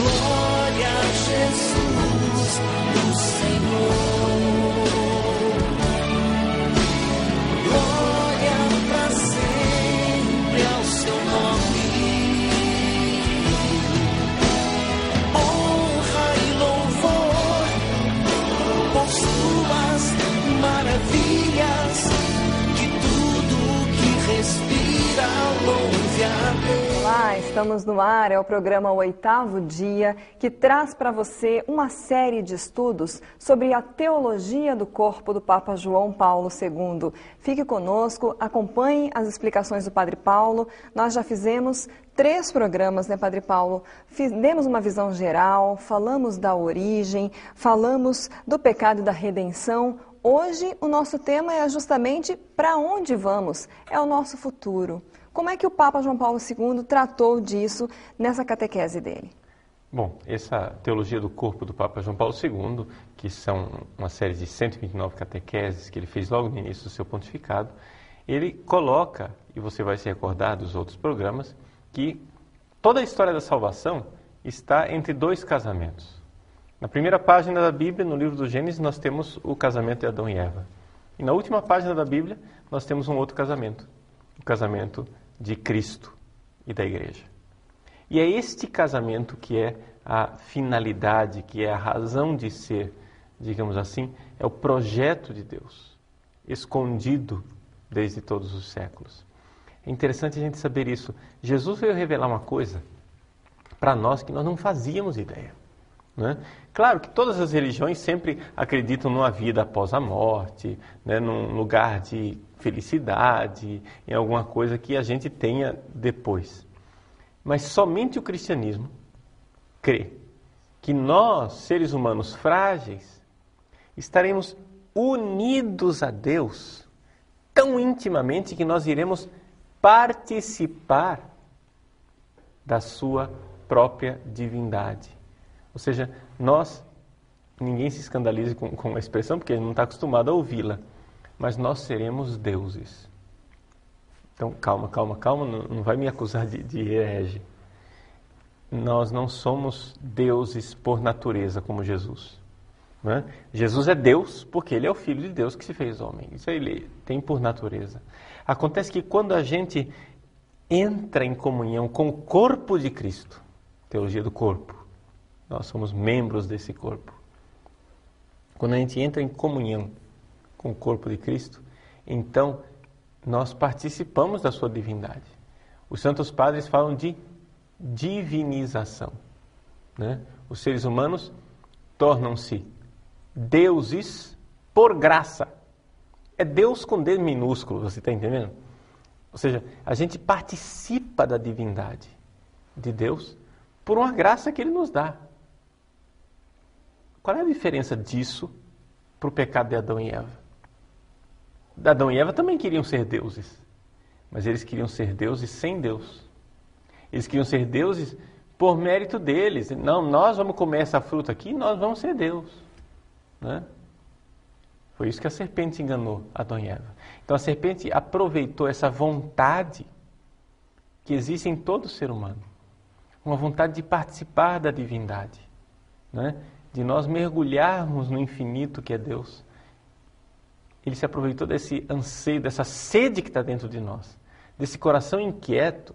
Glória a Jesus, o Senhor. Glória para sempre ao seu nome. Honra e louvor por suas maravilhas, que tudo que respira louve a Deus. Olá, estamos no ar, é o programa O Oitavo Dia, que traz para você uma série de estudos sobre a teologia do corpo do Papa João Paulo II. Fique conosco, acompanhe as explicações do Padre Paulo. Nós já fizemos 3 programas, né, Padre Paulo? Demos uma visão geral, falamos da origem, falamos do pecado e da redenção. Hoje o nosso tema é justamente para onde vamos, é o nosso futuro. Como é que o Papa João Paulo II tratou disso nessa catequese dele? Bom, essa teologia do corpo do Papa João Paulo II, que são uma série de 129 catequeses que ele fez logo no início do seu pontificado, ele coloca, e você vai se recordar dos outros programas, que toda a história da salvação está entre 2 casamentos. Na primeira página da Bíblia, no livro do Gênesis, nós temos o casamento de Adão e Eva. E na última página da Bíblia, nós temos um outro casamento, o casamento de Cristo e da Igreja. E é este casamento que é a finalidade, que é a razão de ser, digamos assim, é o projeto de Deus, escondido desde todos os séculos. É interessante a gente saber isso. Jesus veio revelar uma coisa para nós que nós não fazíamos ideia. Né? Claro que todas as religiões sempre acreditam numa vida após a morte, né? Num lugar de felicidade, em alguma coisa que a gente tenha depois. Mas somente o cristianismo crê que nós, seres humanos frágeis, estaremos unidos a Deus tão intimamente que nós iremos participar da sua própria divindade. Ou seja, ninguém se escandalize com a expressão, porque ele não está acostumado a ouvi-la, mas nós seremos deuses. Então, calma, não vai me acusar de herege. Nós não somos deuses por natureza, como Jesus. Né? Jesus é Deus porque ele é o Filho de Deus que se fez homem. Isso ele tem por natureza. Acontece que quando a gente entra em comunhão com o corpo de Cristo, teologia do corpo, nós somos membros desse corpo. Quando a gente entra em comunhão com o corpo de Cristo, então nós participamos da sua divindade. Os santos padres falam de divinização. Né? Os seres humanos tornam-se deuses por graça. É Deus com D minúsculo, você está entendendo? Ou seja, a gente participa da divindade de Deus por uma graça que Ele nos dá. Qual é a diferença disso para o pecado de Adão e Eva? Adão e Eva também queriam ser deuses, mas eles queriam ser deuses sem Deus. Eles queriam ser deuses por mérito deles. Não, nós vamos comer essa fruta aqui e nós vamos ser Deus. Né? Foi isso que a serpente enganou Adão e Eva. Então a serpente aproveitou essa vontade que existe em todo ser humano. Uma vontade de participar da divindade. Né? De nós mergulharmos no infinito que é Deus. Ele se aproveitou desse anseio, dessa sede que está dentro de nós, desse coração inquieto,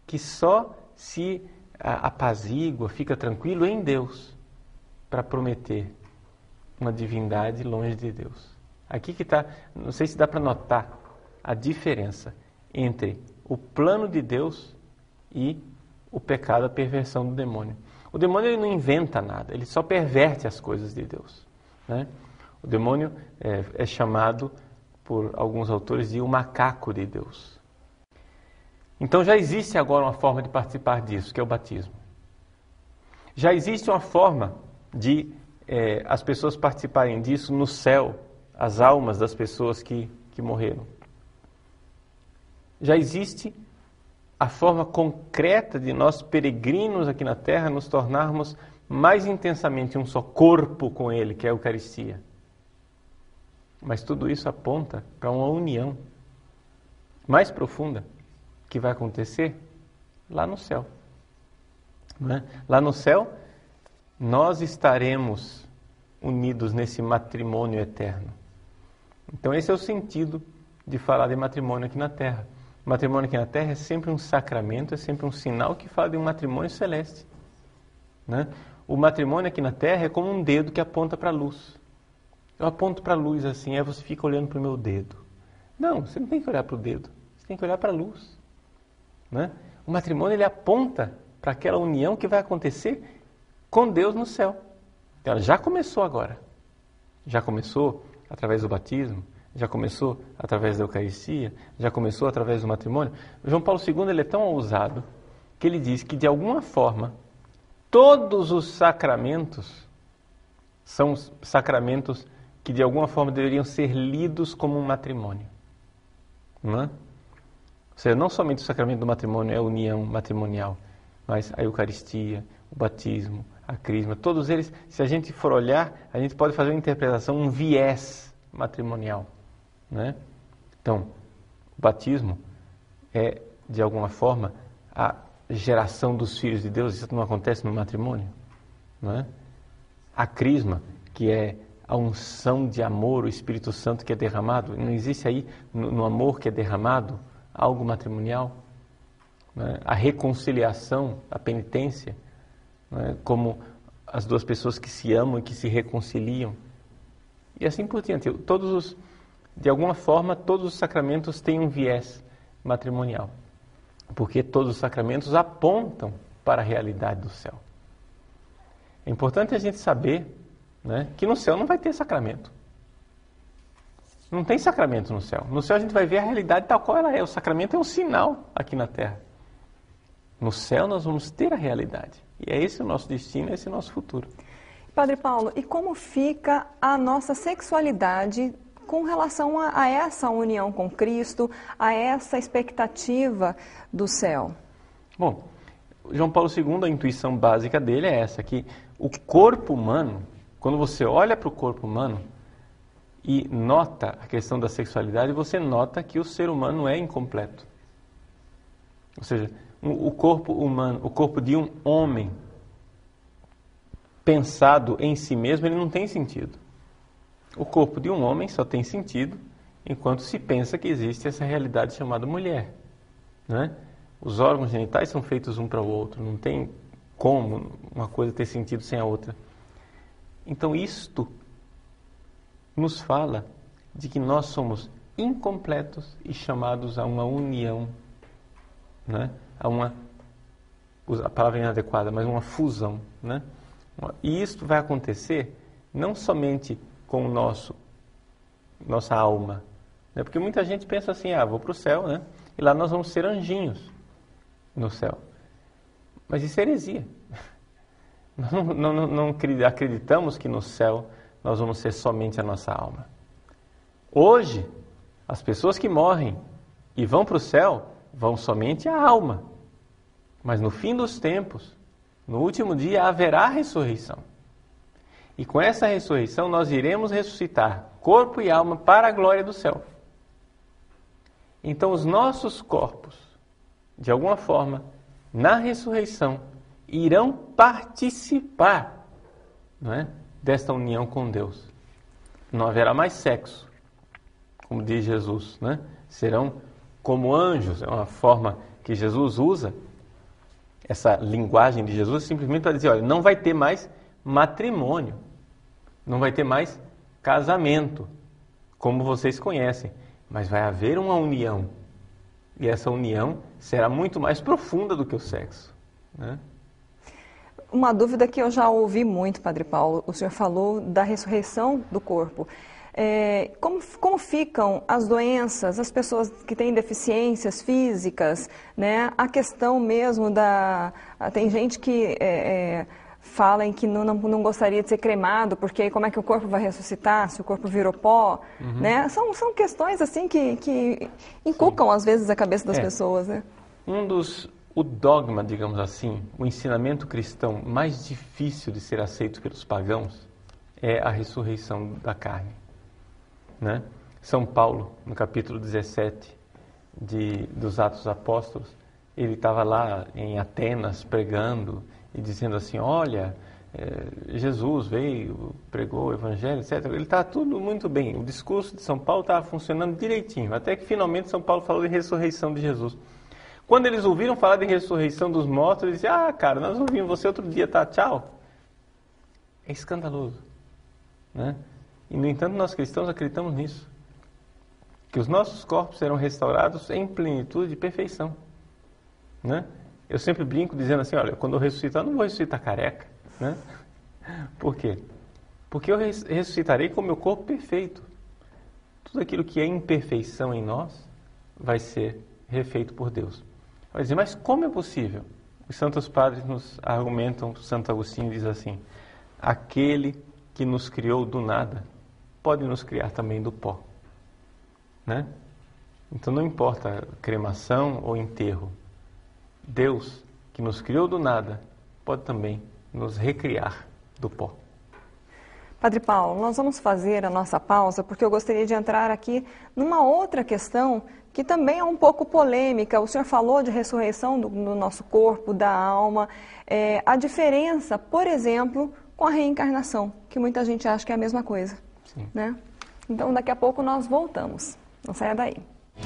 que só se apazigua, fica tranquilo em Deus, para prometer uma divindade longe de Deus. Aqui que está, não sei se dá para notar a diferença entre o plano de Deus e o pecado, a perversão do demônio. O demônio ele não inventa nada, ele só perverte as coisas de Deus. Né? O demônio é chamado por alguns autores de o macaco de Deus. Então já existe agora uma forma de participar disso, que é o batismo. Já existe uma forma de as pessoas participarem disso no céu, as almas das pessoas que morreram. Já existe a forma concreta de nós peregrinos aqui na Terra nos tornarmos mais intensamente um só corpo com Ele, que é a Eucaristia. Mas tudo isso aponta para uma união mais profunda que vai acontecer lá no céu. não é? Lá no céu, nós estaremos unidos nesse matrimônio eterno. Então esse é o sentido de falar de matrimônio aqui na Terra. O matrimônio aqui na Terra é sempre um sacramento, é sempre um sinal que fala de um matrimônio celeste, né? O matrimônio aqui na Terra é como um dedo que aponta para a luz. Eu aponto para a luz assim, aí você fica olhando para o meu dedo. Não, você não tem que olhar para o dedo, você tem que olhar para a luz, né? O matrimônio, ele aponta para aquela união que vai acontecer com Deus no céu. Ela já começou agora. Já começou através do batismo, já começou através da Eucaristia, já começou através do matrimônio. João Paulo II, ele é tão ousado que ele diz que, de alguma forma, todos os sacramentos são sacramentos que, de alguma forma, deveriam ser lidos como um matrimônio. Não é? Ou seja, não somente o sacramento do matrimônio é a união matrimonial, mas a Eucaristia, o batismo, a crisma, todos eles, se a gente for olhar, a gente pode fazer uma interpretação, um viés matrimonial, né? Então, o batismo é, de alguma forma, a geração dos filhos de Deus. Isso não acontece no matrimônio, não é? A crisma, que é a unção de amor, o Espírito Santo que é derramado, não existe aí, no amor que é derramado, algo matrimonial, né? A reconciliação, a penitência, né? Como as duas pessoas que se amam e que se reconciliam, e assim por diante. De alguma forma, todos os sacramentos têm um viés matrimonial, porque todos os sacramentos apontam para a realidade do céu. É importante a gente saber, né, que no céu não vai ter sacramento. Não tem sacramento no céu. No céu a gente vai ver a realidade tal qual ela é. O sacramento é um sinal aqui na Terra. No céu nós vamos ter a realidade. E é esse o nosso destino, esse é o nosso futuro. Padre Paulo, e como fica a nossa sexualidade com relação a essa união com Cristo, a essa expectativa do céu? Bom, João Paulo II, a intuição básica dele é essa, que o corpo humano, quando você olha para o corpo humano e nota a questão da sexualidade, você nota que o ser humano é incompleto. Ou seja, o corpo humano, o corpo de um homem pensado em si mesmo, ele não tem sentido. O corpo de um homem só tem sentido enquanto se pensa que existe essa realidade chamada mulher, né? Os órgãos genitais são feitos um para o outro, não tem como uma coisa ter sentido sem a outra. Então isto nos fala de que nós somos incompletos e chamados a uma união, né? A palavra é inadequada, mas uma fusão, né? E isto vai acontecer não somente com nossa alma, né? Porque muita gente pensa assim, vou para o céu, né? E lá nós vamos ser anjinhos no céu. Mas isso é heresia. Nós não acreditamos que no céu nós vamos ser somente a nossa alma. Hoje, as pessoas que morrem e vão para o céu vão somente a alma. Mas no fim dos tempos, no último dia, haverá ressurreição. E com essa ressurreição nós iremos ressuscitar corpo e alma para a glória do céu. Então os nossos corpos, de alguma forma, na ressurreição, irão participar, não é, desta união com Deus. Não haverá mais sexo, como diz Jesus, né? Serão como anjos, é uma forma que Jesus usa, essa linguagem de Jesus, simplesmente para dizer, olha, não vai ter mais matrimônio, não vai ter mais casamento, como vocês conhecem, mas vai haver uma união, e essa união será muito mais profunda do que o sexo, né? Uma dúvida que eu já ouvi muito, Padre Paulo, o senhor falou da ressurreição do corpo. Como ficam as doenças, as pessoas que têm deficiências físicas, né? A questão mesmo tem gente que fala em que não gostaria de ser cremado, porque como é que o corpo vai ressuscitar se o corpo virou pó, né? São questões assim que inculcam às vezes a cabeça das pessoas, né? O dogma, digamos assim, o ensinamento cristão mais difícil de ser aceito pelos pagãos é a ressurreição da carne, né? São Paulo, no capítulo 17 dos Atos dos Apóstolos, ele estava lá em Atenas pregando, e dizendo assim, olha, Jesus veio, pregou o Evangelho, etc. Ele está tudo muito bem. O discurso de São Paulo estava funcionando direitinho, até que finalmente São Paulo falou de ressurreição de Jesus. Quando eles ouviram falar de ressurreição dos mortos, eles disseram, cara, nós ouvimos você outro dia, tá? Tchau. É escandaloso, né? E, no entanto, nós cristãos acreditamos nisso. Que os nossos corpos serão restaurados em plenitude e perfeição, né? Eu sempre brinco dizendo assim, olha, quando eu ressuscitar, eu não vou ressuscitar careca, né? Por quê? Porque eu ressuscitarei com o meu corpo perfeito. Tudo aquilo que é imperfeição em nós vai ser refeito por Deus. Vai dizer, mas como é possível? Os santos padres nos argumentam, Santo Agostinho diz assim, aquele que nos criou do nada pode nos criar também do pó, né? Então não importa cremação ou enterro, Deus, que nos criou do nada, pode também nos recriar do pó. Padre Paulo, nós vamos fazer a nossa pausa porque eu gostaria de entrar aqui numa outra questão que também é um pouco polêmica. O senhor falou de ressurreição do nosso corpo, da alma, a diferença, por exemplo, com a reencarnação, que muita gente acha que é a mesma coisa, né? Então daqui a pouco nós voltamos. Não saia daí.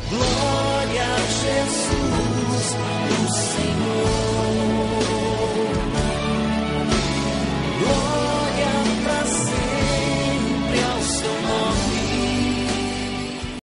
Glória a Jesus, o Senhor.